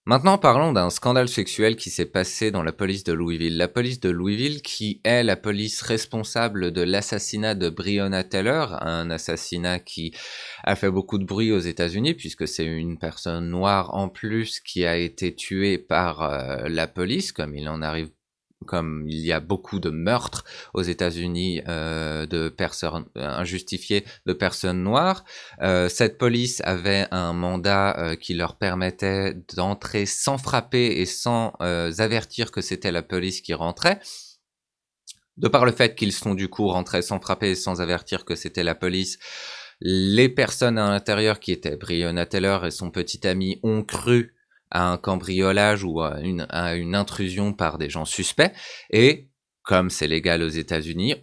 Maintenant, parlons d'un scandale sexuel qui s'est passé dans la police de Louisville. La police de Louisville, qui est la police responsable de l'assassinat de Breonna Taylor, un assassinat qui a fait beaucoup de bruit aux États-Unis, puisque c'est une personne noire en plus qui a été tuée par la police, comme il y a beaucoup de meurtres aux États-Unis de personnes injustifiées de personnes noires. Cette police avait un mandat qui leur permettait d'entrer sans frapper et sans avertir que c'était la police qui rentrait. De par le fait qu'ils sont du coup rentrés sans frapper et sans avertir que c'était la police, les personnes à l'intérieur qui étaient Breonna Taylor et son petit ami ont cru à un cambriolage ou à une intrusion par des gens suspects. Et comme c'est légal aux États-Unis,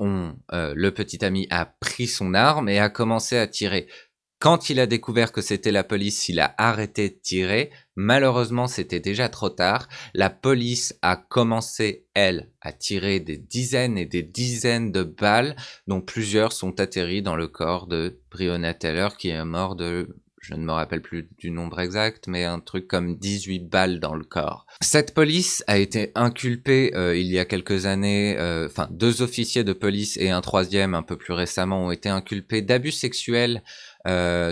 le petit ami a pris son arme et a commencé à tirer. Quand il a découvert que c'était la police, il a arrêté de tirer. Malheureusement, c'était déjà trop tard. La police a commencé, elle, à tirer des dizaines et des dizaines de balles, dont plusieurs sont atterries dans le corps de Breonna Taylor, qui est mort de, je ne me rappelle plus du nombre exact, mais un truc comme 18 balles dans le corps. Cette police a été inculpée il y a quelques années, deux officiers de police et un troisième un peu plus récemment ont été inculpés d'abus sexuels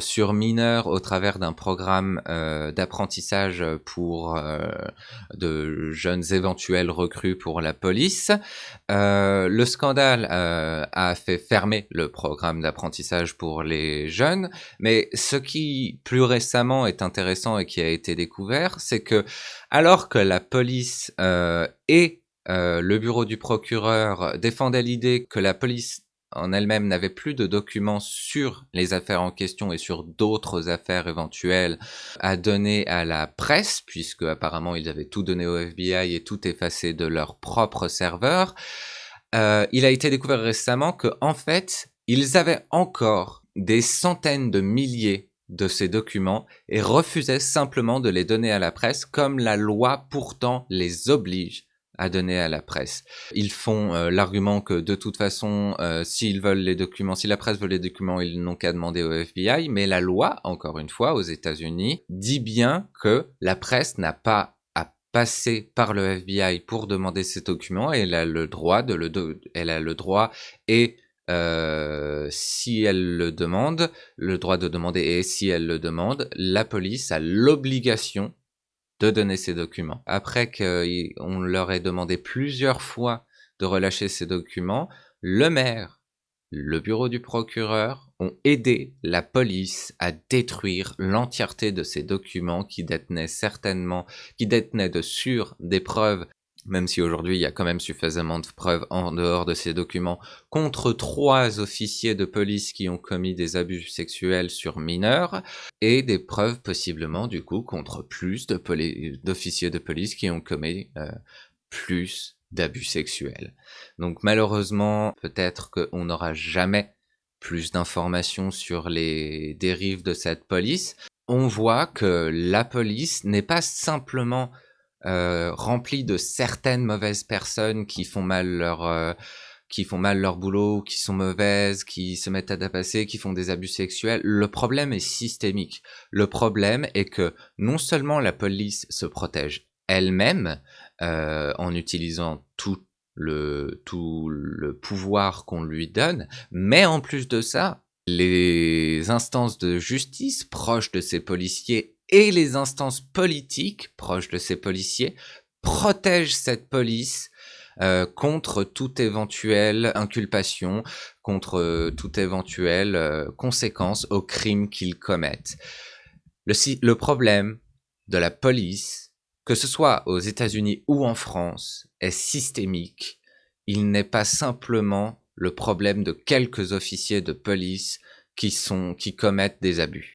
sur mineurs au travers d'un programme d'apprentissage pour de jeunes éventuels recrues pour la police. Le scandale a fait fermer le programme d'apprentissage pour les jeunes, mais ce qui plus récemment est intéressant et qui a été découvert, c'est que alors que la police et le bureau du procureur défendaient l'idée que la police en elle-même n'avait plus de documents sur les affaires en question et sur d'autres affaires éventuelles à donner à la presse, puisque apparemment ils avaient tout donné au FBI et tout effacé de leur propre serveur. Il a été découvert récemment que, en fait, ils avaient encore des centaines de milliers de ces documents et refusaient simplement de les donner à la presse, comme la loi pourtant les oblige à donner à la presse. Ils font l'argument que de toute façon, s'ils veulent les documents, si la presse veut les documents, ils n'ont qu'à demander au FBI, mais la loi, encore une fois, aux États-Unis, dit bien que la presse n'a pas à passer par le FBI pour demander ces documents, et elle a le droit elle a le droit et si elle le demande, le droit de demander, et si elle le demande, la police a l'obligation de donner ces documents. Après qu'on leur ait demandé plusieurs fois de relâcher ces documents, le maire, le bureau du procureur ont aidé la police à détruire l'entièreté de ces documents qui détenaient des preuves, même si aujourd'hui il y a quand même suffisamment de preuves en dehors de ces documents, contre 3 officiers de police qui ont commis des abus sexuels sur mineurs, et des preuves possiblement du coup contre plus d'officiers de police qui ont commis plus d'abus sexuels. Donc malheureusement, peut-être qu'on n'aura jamais plus d'informations sur les dérives de cette police. On voit que la police n'est pas simplement remplie de certaines mauvaises personnes qui font mal leur boulot, qui sont mauvaises, qui se mettent à tapasser, qui font des abus sexuels. Le problème est systémique. Le problème est que non seulement la police se protège elle-même en utilisant tout le pouvoir qu'on lui donne, mais en plus de ça, les instances de justice proches de ces policiers et les instances politiques proches de ces policiers protègent cette police contre toute éventuelle inculpation, contre toute éventuelle conséquence aux crimes qu'ils commettent. Le problème de la police, que ce soit aux États-Unis ou en France, est systémique. Il n'est pas simplement le problème de quelques officiers de police qui commettent des abus.